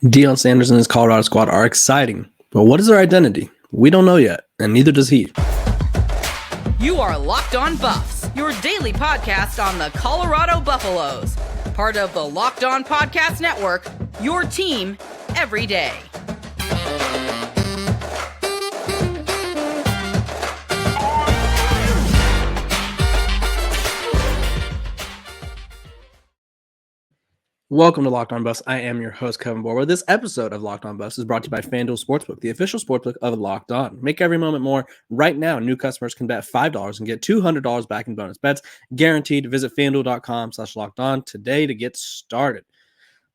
Deion Sanders and his Colorado squad are exciting, but what is their identity? We don't know yet, and neither does he. You are Locked On Buffs, your daily podcast on the Colorado Buffaloes. Part of the Locked On Podcast Network, your team every day. Welcome to Locked On Buffs. I am your host, Kevin Borwa. This episode of Locked On Buffs is brought to you by FanDuel Sportsbook, the official sportsbook of Locked On. Make every moment more. Right now, new customers can bet $5 and get $200 back in bonus bets. Guaranteed. Visit FanDuel.com/LockedOn today to get started.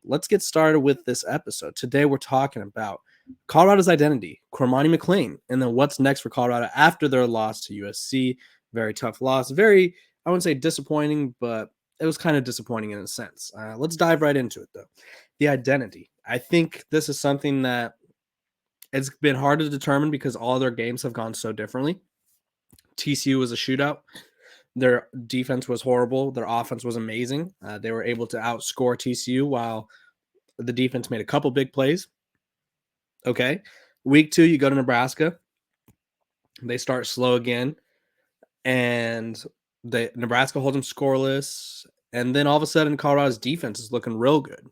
Let's get started with this episode. Today, we're talking about Colorado's identity, Cormani McClain, and then what's next for Colorado after their loss to USC. Very tough loss. Very, I wouldn't say disappointing, but it was kind of disappointing in a sense. Let's dive right into it, though. The identity. I think this is something that it's been hard to determine because all their games have gone so differently. TCU was a shootout. Their defense was horrible. Their offense was amazing. They were able to outscore TCU while the defense made a couple big plays. Okay. Week 2, you go to Nebraska. They start slow again. And Nebraska holds them scoreless, and then all of a sudden Colorado's defense is looking real good.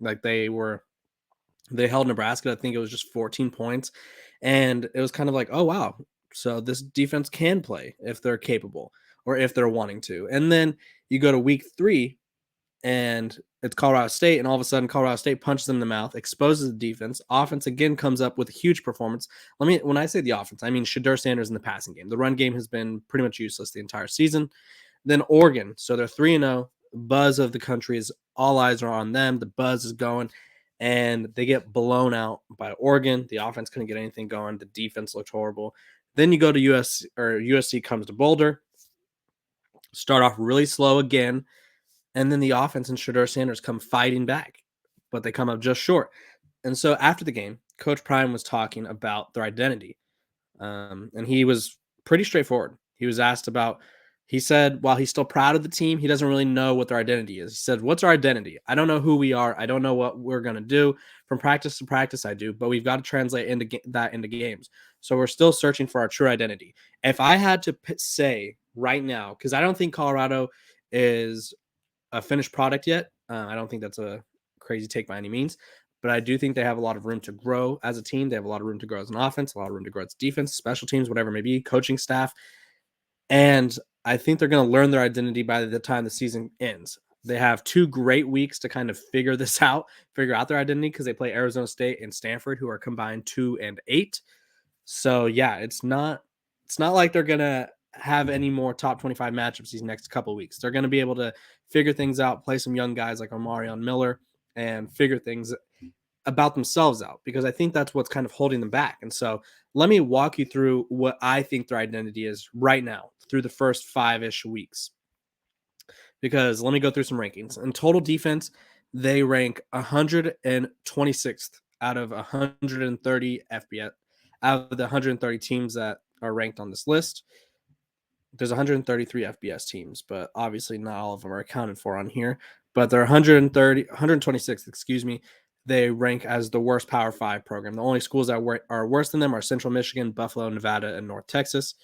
Like they held Nebraska, I think it was just 14 points, and it was kind of like, oh wow, so this defense can play if they're capable or if they're wanting to. And then you go to week 3, and it's Colorado State, and all of a sudden Colorado State punches them in the mouth, exposes the defense. Offense again comes up with a huge performance. When I say the offense, I mean Deion Sanders in the passing game. The run game has been pretty much useless the entire season. Then Oregon, so they're 3-0. Buzz of the country is all eyes are on them. The buzz is going, and they get blown out by Oregon. The offense couldn't get anything going. The defense looked horrible. Then you go to USC comes to Boulder. Start off really slow again. And then the offense and Deion Sanders come fighting back, but they come up just short. And so after the game, Coach Prime was talking about their identity. And he was pretty straightforward. He said, while he's still proud of the team, he doesn't really know what their identity is. He said, what's our identity? I don't know who we are. I don't know what we're going to do. From practice to practice, I do, but we've got to translate that into games. So we're still searching for our true identity. If I had to say right now, because I don't think Colorado is a finished product yet. I don't think that's a crazy take by any means, but I do think they have a lot of room to grow as a team. They have a lot of room to grow as an offense, a lot of room to grow as defense, special teams, whatever it may be, coaching staff. And I think they're going to learn their identity by the time the season ends. They have 2 great weeks to kind of figure out their identity, because they play Arizona State and Stanford, who are combined 2-8. So yeah, it's not like they're going to have any more top 25 matchups these next couple of weeks. They're going to be able to figure things out, play some young guys like Omarion Miller, and figure things about themselves out, because I think that's what's kind of holding them back. And so let me walk you through what I think their identity is right now through the first 5-ish weeks, because let me go through some rankings. In total defense, they rank 126th out of 130 FBS, out of the 130 teams that are ranked on this list. There's 133 FBS teams, but obviously not all of them are accounted for on here. But they're 126th, excuse me. They rank as the worst Power 5 program. The only schools that are worse than them are Central Michigan, Buffalo, Nevada, and North Texas.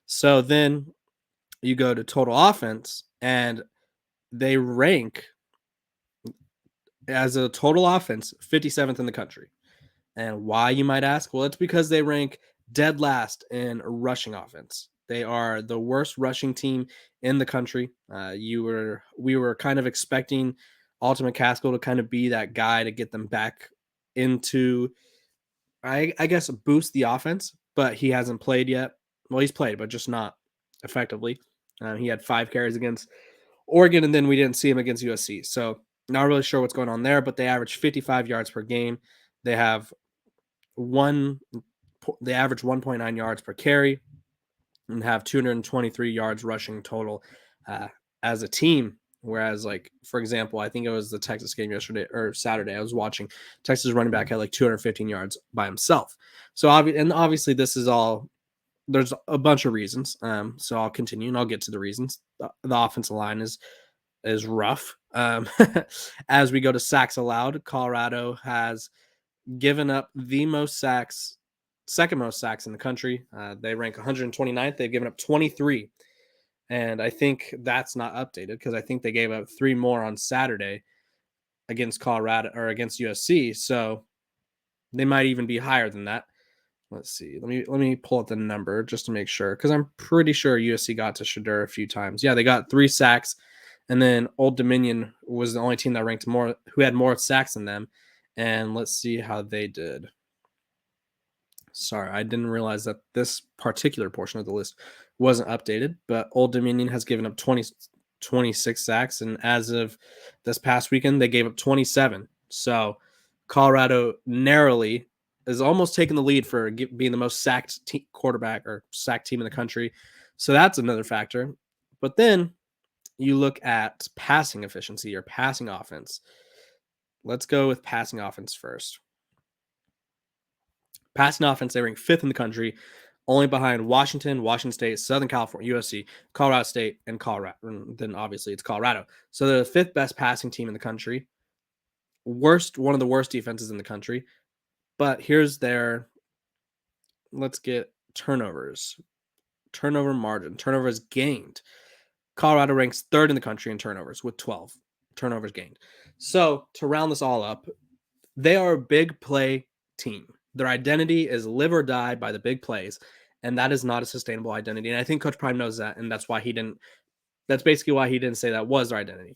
So then you go to total offense, and they rank as a total offense 57th in the country. And why, you might ask? Well, it's because they rank dead last in rushing offense. They are the worst rushing team in the country. We were kind of expecting Alton McCaskill to kind of be that guy to get them back into, I guess, boost the offense, but he hasn't played yet. Well, he's played, but just not effectively. He had 5 carries against Oregon, and then we didn't see him against USC. So not really sure what's going on there, but they average 55 yards per game. They average 1.9 yards per carry, and have 223 yards rushing total as a team. Whereas, like, for example, I think it was the Texas game yesterday or Saturday, I was watching, Texas running back had like 215 yards by himself. So obviously this is all, there's a bunch of reasons. So I'll continue and I'll get to the reasons. The offensive line is rough. Um, as we go to sacks allowed, Colorado has given up the most sacks, second most sacks in the country. They rank 129th. They've given up 23. And I think that's not updated because I think they gave up 3 more on Saturday against Colorado or against USC. So they might even be higher than that. Let's see. Let me pull up the number just to make sure because I'm pretty sure USC got to Shadur a few times. Yeah, they got 3 sacks, and then Old Dominion was the only team that ranked more, who had more sacks than them. And let's see how they did. Sorry, I didn't realize that this particular portion of the list wasn't updated, but Old Dominion has given up 26 sacks, and as of this past weekend, they gave up 27. So Colorado narrowly is almost taking the lead for being the most sacked quarterback or sacked team in the country. So that's another factor. But then you look at passing efficiency or passing offense. Let's go with passing offense first. Passing offense, they rank 5th in the country, only behind Washington State, Southern California, USC, Colorado State, and Colorado. And then obviously it's Colorado. So they're the 5th best passing team in the country. One of the worst defenses in the country. But here's let's get turnovers. Turnover margin. Turnovers gained. Colorado ranks 3rd in the country in turnovers with 12 turnovers gained. So to round this all up, they are a big play team. Their identity is live or die by the big plays, and that is not a sustainable identity. And I think Coach Prime knows that, and that's basically why he didn't say that was their identity.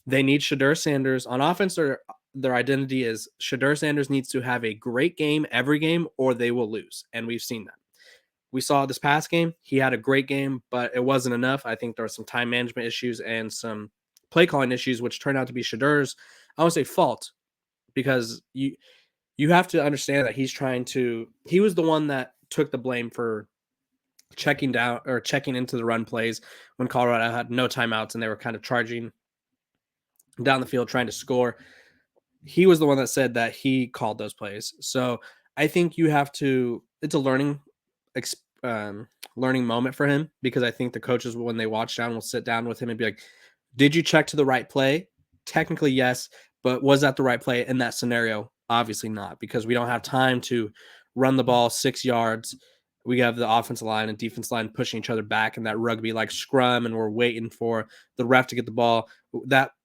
They need Shadur Sanders on offense. Their identity is Shadur Sanders needs to have a great game every game, or they will lose, and we've seen that. We saw this past game. He had a great game, but it wasn't enough. I think there were some time management issues and some play calling issues, which turned out to be Shadur's, I won't say fault, because you have to understand that he was the one that took the blame for checking into the run plays when Colorado had no timeouts and they were kind of charging down the field trying to score. He was the one that said that he called those plays. So I think it's a learning moment for him, because I think the coaches, when they watch down, will sit down with him and be like, did you check to the right play? Technically, yes. But was that the right play in that scenario? Obviously not, because we don't have time to run the ball 6 yards. We have the offensive line and defense line pushing each other back in that rugby-like scrum, and we're waiting for the ref to get the ball.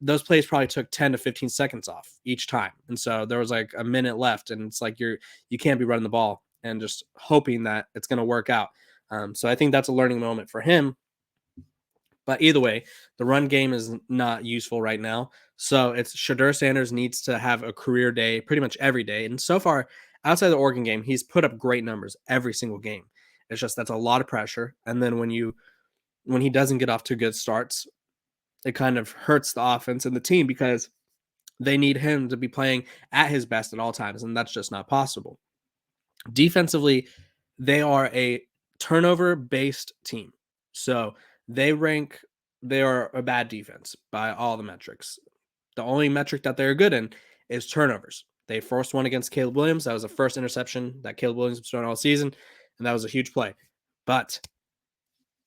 Those plays probably took 10 to 15 seconds off each time. And so there was like a minute left, and it's like you can't be running the ball and just hoping that it's going to work out. So I think that's a learning moment for him. But either way, the run game is not useful right now. So it's Shadur Sanders needs to have a career day pretty much every day. And so far, outside the Oregon game, he's put up great numbers every single game. It's just that's a lot of pressure. And then when he doesn't get off to good starts, it kind of hurts the offense and the team, because they need him to be playing at his best at all times. And that's just not possible. Defensively, they are a turnover-based team. So they are a bad defense by all the metrics. The only metric that they're good in is turnovers. They forced one against Caleb Williams. That was the first interception that Caleb Williams was thrown all season, and that was a huge play. But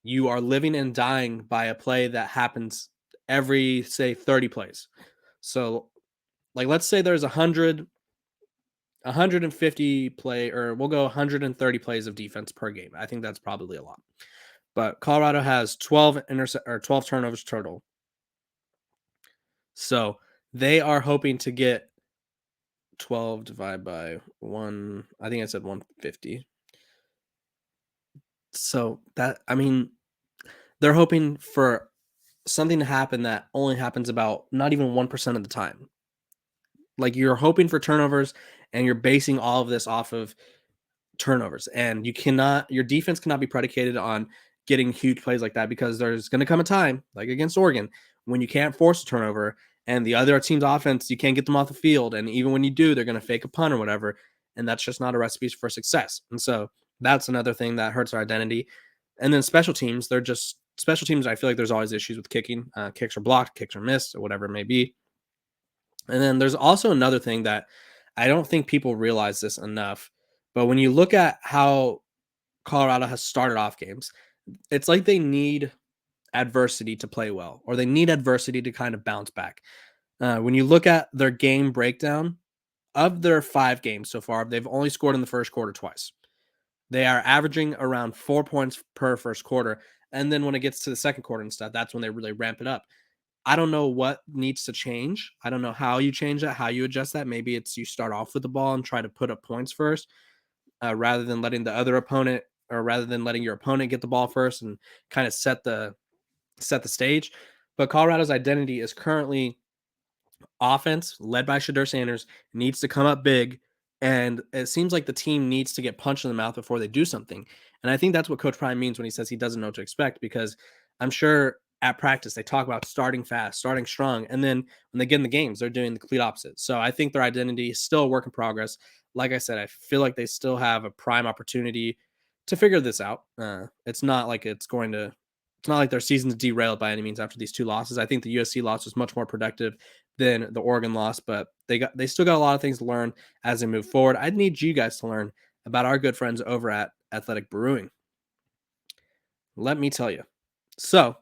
you are living and dying by a play that happens every, say, 30 plays. So, like, let's say there's 150 play, or we'll go 130 plays of defense per game. I think that's probably a lot. But Colorado has 12 turnovers total. So they are hoping to get 12 divided by 1. I think I said 150. So they're hoping for something to happen that only happens about not even 1% of the time. Like, you're hoping for turnovers, and you're basing all of this off of turnovers. And your defense cannot be predicated on getting huge plays like that, because there's going to come a time, like against Oregon, when you can't force a turnover, and the other team's offense, you can't get them off the field. And even when you do, they're going to fake a punt or whatever. And that's just not a recipe for success. And so that's another thing that hurts our identity. And then special teams, I feel like there's always issues with kicking. Kicks are blocked, kicks are missed, or whatever it may be. And then there's also another thing that I don't think people realize this enough. But when you look at how Colorado has started off games, it's like they need adversity to play well, or they need adversity to kind of bounce back. When you look at their game breakdown, of their 5 games so far, they've only scored in the first quarter twice. They are averaging around 4 points per first quarter. And then when it gets to the second quarter and stuff, that's when they really ramp it up. I don't know what needs to change. I don't know how you change that, how you adjust that. Maybe it's you start off with the ball and try to put up points first, rather than letting the other opponent, or rather than letting your opponent get the ball first and kind of set the stage. But Colorado's identity is currently offense led by Shedeur Sanders needs to come up big. And it seems like the team needs to get punched in the mouth before they do something. And I think that's what Coach Prime means when he says he doesn't know what to expect, because I'm sure at practice they talk about starting fast, starting strong. And then when they get in the games, they're doing the complete opposite. So I think their identity is still a work in progress. Like I said, I feel like they still have a prime opportunity to figure this out. It's not like their season's derailed by any means after these 2 losses. I think the USC loss was much more productive than the Oregon loss, but they still got a lot of things to learn as they move forward. I need you guys to learn about our good friends over at Athletic Brewing. Let me tell you. So,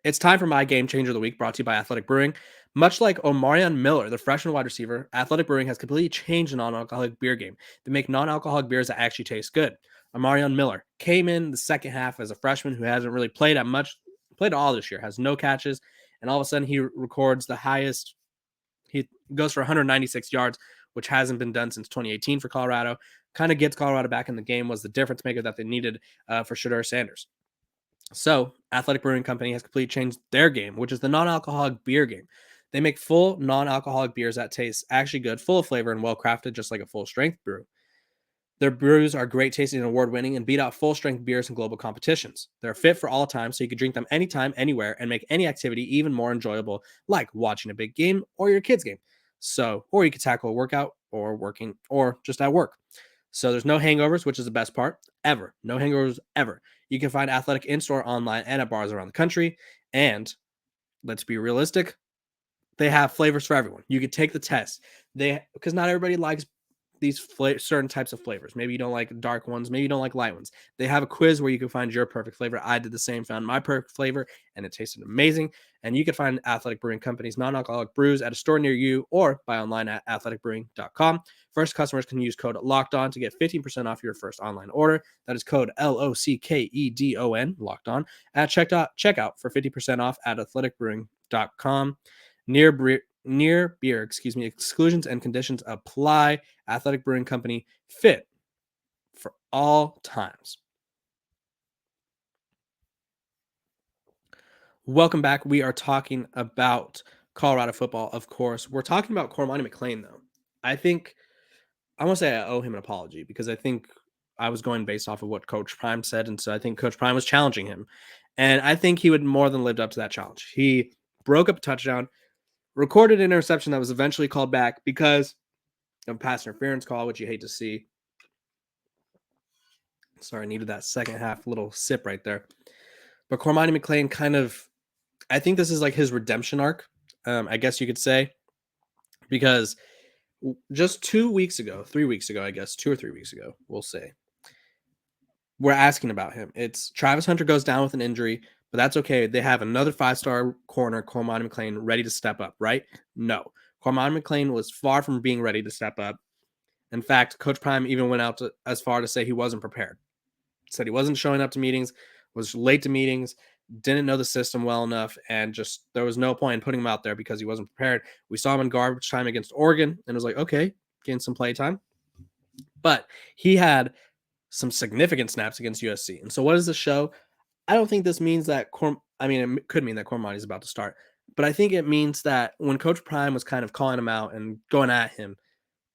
it's time for my game changer of the week, brought to you by Athletic Brewing. Much like Omarion Miller, the freshman wide receiver, Athletic Brewing has completely changed the non-alcoholic beer game. They make non-alcoholic beers that actually taste good. Omarion Miller came in the second half as a freshman who hasn't really played all this year, has no catches, and all of a sudden he records the highest. He goes for 196 yards, which hasn't been done since 2018 for Colorado. Kind of gets Colorado back in the game, was the difference maker that they needed for Shedeur Sanders. So, Athletic Brewing Company has completely changed their game, which is the non-alcoholic beer game. They make full non-alcoholic beers that taste actually good, full of flavor, and well-crafted, just like a full-strength brew. Their brews are great tasting and award-winning and beat out full-strength beers in global competitions. They're fit for all time, so you can drink them anytime, anywhere, and make any activity even more enjoyable, like watching a big game or your kid's game. Or you could tackle a workout or working or just at work. So there's no hangovers, which is the best part ever. No hangovers ever. You can find Athletic in-store, online, and at bars around the country. And let's be realistic, they have flavors for everyone. You could take the test. Because not everybody likes these certain types of flavors. Maybe you don't like dark ones. Maybe you don't like light ones. They have a quiz where you can find your perfect flavor. I did the same, found my perfect flavor, and it tasted amazing. And you can find Athletic Brewing Company's non-alcoholic brews at a store near you or buy online at athleticbrewing.com. First customers can use code LOCKEDON to get 15% off your first online order. That is code LOCKEDON, locked on, at checkout for 50% off at athleticbrewing.com. Near beer, exclusions and conditions apply. Athletic Brewing Company, fit for all times. Welcome back. We are talking about Colorado football, of course. We're talking about Cormani McClain, though. I want to say I owe him an apology, because I think I was going based off of what Coach Prime said, and so I think Coach Prime was challenging him. And I think he would more than lived up to that challenge. He broke up a touchdown, recorded an interception that was eventually called back because of pass interference call, which you hate to see. Sorry, I needed that second half little sip right there. But Cormani McClain I think this is like his redemption arc, I guess you could say, because just 2 weeks ago, 3 weeks ago, I guess, 2 or 3 weeks ago, we'll say, we're asking about him. It's Travis Hunter goes down with an injury, but that's okay. They have another 5-star corner, Cormani McClain, ready to step up, right? No. Cormani McClain was far from being ready to step up. In fact, Coach Prime even went out as far to say he wasn't prepared. Said he wasn't showing up to meetings, was late to meetings, didn't know the system well enough, and just there was no point in putting him out there because he wasn't prepared. We saw him in garbage time against Oregon, and it was like, okay, getting some play time. But he had some significant snaps against USC. And so what does this show? I don't think this means that it could mean that Cormani is about to start, but I think it means that when Coach Prime was kind of calling him out and going at him,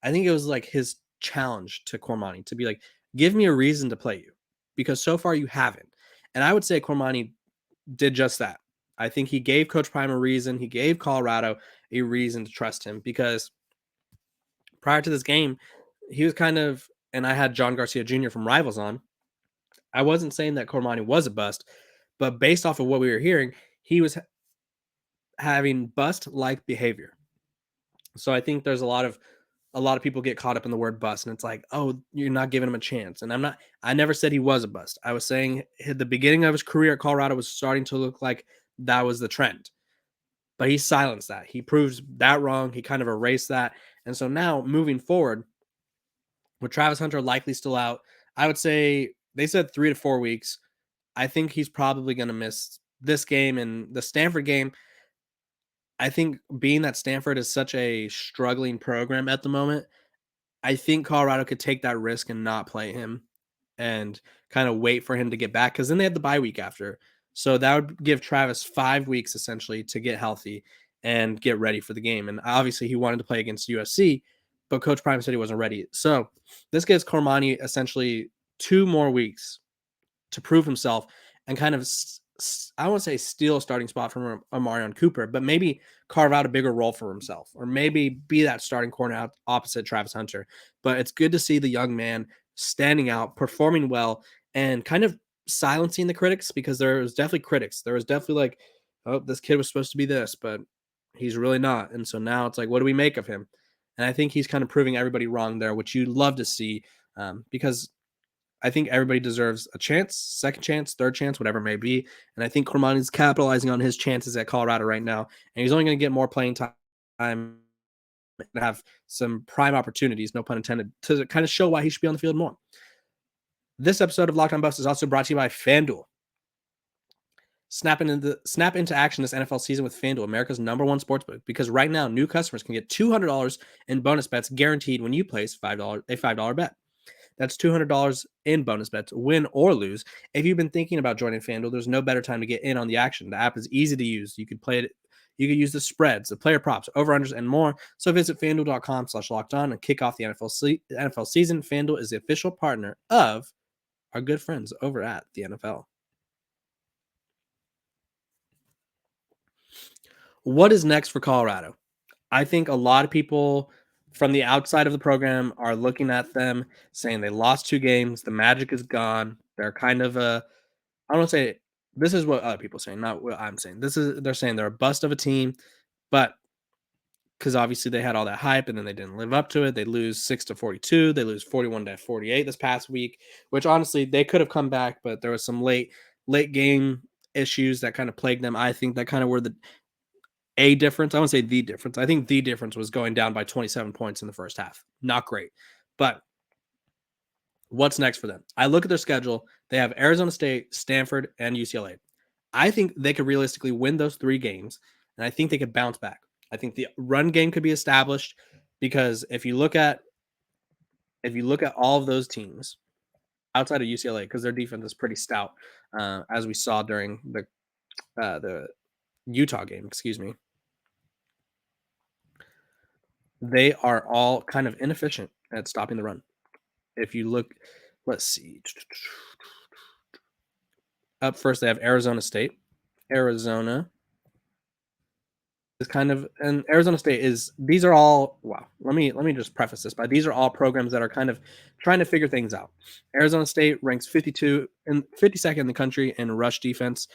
I think it was like his challenge to Cormani to be like, give me a reason to play you, because so far you haven't. And I would say Cormani did just that. I think he gave Coach Prime a reason. He gave Colorado a reason to trust him, because prior to this game, he was and I had John Garcia Jr. from Rivals on. I wasn't saying that Cormani was a bust, but based off of what we were hearing, he was having bust-like behavior. So I think there's a lot of a lot of people get caught up in the word bust, and it's like, oh, you're not giving him a chance. And I never said he was a bust. I was saying at the beginning of his career at Colorado was starting to look like that was the trend. But he silenced that. He proves that wrong. He kind of erased that. And so now moving forward, with Travis Hunter likely still out, I would say they said 3 to 4 weeks. I think he's probably going to miss this game and the Stanford game. I think being that Stanford is such a struggling program at the moment, I think Colorado could take that risk and not play him and kind of wait for him to get back because then they have the bye week after. So that would give Travis 5 weeks essentially to get healthy and get ready for the game. And obviously he wanted to play against USC, but Coach Prime said he wasn't ready. So this gives Cormani essentially 2 more weeks to prove himself and kind of, I won't say steal a starting spot from Amarion Cooper, but maybe carve out a bigger role for himself or maybe be that starting corner out opposite Travis Hunter. But it's good to see the young man standing out, performing well, and kind of silencing the critics because there was definitely critics. There was definitely like, oh, this kid was supposed to be this, but he's really not. And so now it's like, what do we make of him? And I think he's kind of proving everybody wrong there, which you'd love to see because I think everybody deserves a chance, second chance, third chance, whatever it may be. And I think Cormani's capitalizing on his chances at Colorado right now. And he's only going to get more playing time and have some prime opportunities, no pun intended, to kind of show why he should be on the field more. This episode of Locked On Buffs is also brought to you by FanDuel. Snap into action this NFL season with FanDuel, America's #1 sportsbook, because right now new customers can get $200 in bonus bets guaranteed when you place a $5 bet. That's $200 in bonus bets, win or lose. If you've been thinking about joining FanDuel, there's no better time to get in on the action. The app is easy to use. You can play it. You can use the spreads, the player props, over-unders, and more. So visit FanDuel.com/lockedon and kick off the NFL season. FanDuel is the official partner of our good friends over at the NFL. What is next for Colorado? I think a lot of people from the outside of the program are looking at them saying they lost 2 games. The magic is gone. They're kind of I don't say this is what other people are saying, not what I'm saying. They're saying they're a bust of a team, but because obviously they had all that hype and then they didn't live up to it. They lose 6-42. They lose 41-48 this past week, which honestly they could have come back, but there was some late game issues that kind of plagued them. I think that kind of were a difference. I won't say the difference. I think the difference was going down by 27 points in the first half. Not great. But what's next for them? I look at their schedule. They have Arizona State, Stanford, and UCLA. I think they could realistically win those 3 games, and I think they could bounce back. I think the run game could be established because if you look at all of those teams outside of UCLA, because their defense is pretty stout, as we saw during the Utah game, excuse me. They are all kind of inefficient at stopping the run. If you look, let's see. Up first, they have Arizona State. Arizona is and Arizona State is, these are all, wow. Let me just preface this by these are all programs that are kind of trying to figure things out. Arizona State ranks 52nd in the country in rush defense.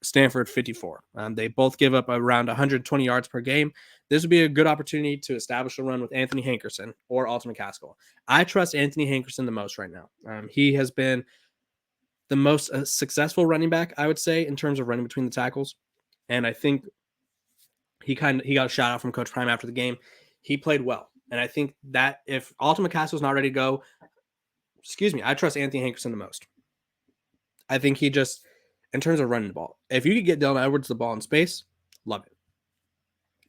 Stanford 54. They both give up around 120 yards per game. This would be a good opportunity to establish a run with Anthony Hankerson or Alton McCaskill. I trust Anthony Hankerson the most right now. He has been the most successful running back, I would say, in terms of running between the tackles. And I think he got a shout out from Coach Prime after the game. He played well. And I think that if Alton McCaskill's not ready to go, I trust Anthony Hankerson the most. I think he just, in terms of running the ball, if you could get Dylan Edwards the ball in space, love it.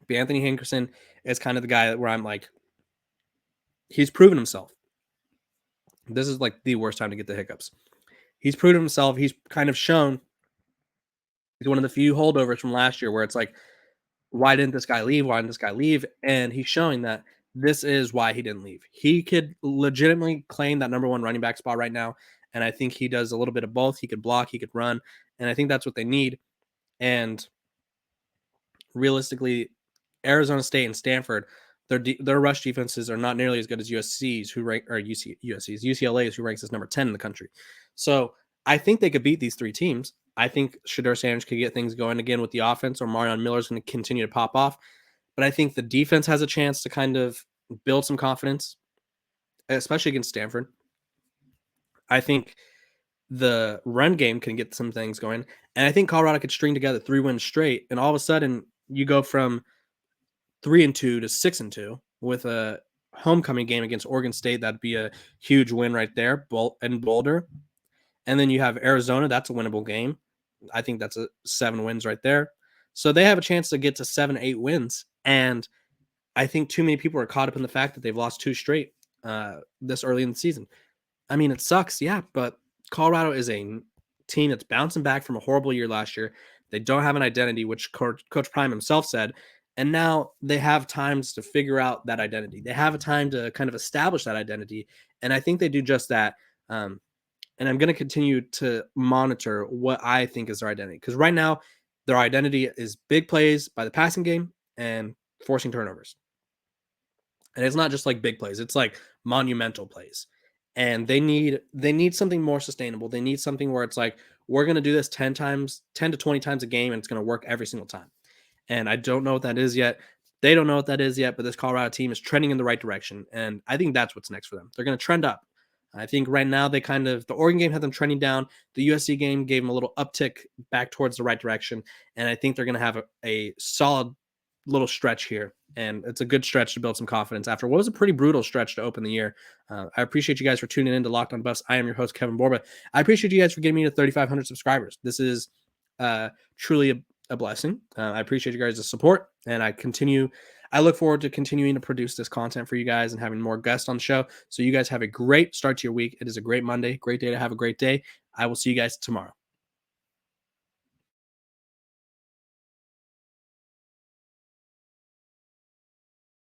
But Anthony Hankerson is kind of the guy where I'm like, he's proven himself. This is like the worst time to get the hiccups. He's proven himself. He's kind of shown he's one of the few holdovers from last year where it's like, why didn't this guy leave? Why didn't this guy leave? And he's showing that this is why he didn't leave. He could legitimately claim that #1 running back spot right now. And I think he does a little bit of both. He could block, he could run. And I think that's what they need. And realistically, Arizona State and Stanford, their rush defenses are not nearly as good as USC's, UCLA's, who ranks as number 10 in the country. So I think they could beat these 3 teams. I think Deion Sanders could get things going again with the offense, or Marion Miller's going to continue to pop off. But I think the defense has a chance to kind of build some confidence, especially against Stanford. I think the run game can get some things going. And I think Colorado could string together 3 wins straight. And all of a sudden, you go from 3-2 to 6-2 with a homecoming game against Oregon State. That'd be a huge win right there, in Boulder. And then you have Arizona. That's a winnable game. I think that's 7 wins right there. So they have a chance to get to 7-8 wins. And I think too many people are caught up in the fact that they've lost 2 straight this early in the season. I mean, it sucks, yeah, but Colorado is a team that's bouncing back from a horrible year last year. They don't have an identity, which Coach Prime himself said, and now they have times to figure out that identity. They have a time to kind of establish that identity, and I think they do just that. And I'm going to continue to monitor what I think is their identity, because right now their identity is big plays by the passing game and forcing turnovers. And it's not just like big plays; it's like monumental plays. And they need something more sustainable. They need something where it's like, we're going to do this 10 to 20 times a game, and it's going to work every single time. And I don't know what that is yet. They don't know what that is yet, but this Colorado team is trending in the right direction. And I think that's what's next for them. They're going to trend up. I think right now the Oregon game had them trending down. The USC game gave them a little uptick back towards the right direction. And I think they're going to have a solid little stretch here, and it's a good stretch to build some confidence after what was a pretty brutal stretch to open the year. I appreciate you guys for tuning in to Locked On Buffs. I am your host, Kevin Borba. I appreciate you guys for getting me to 3,500 subscribers. This is truly a blessing. I appreciate you guys' support, and I look forward to continuing to produce this content for you guys and having more guests on the show. So you guys have a great start to your week. It is a great Monday, great day to have a great day. I will see you guys tomorrow.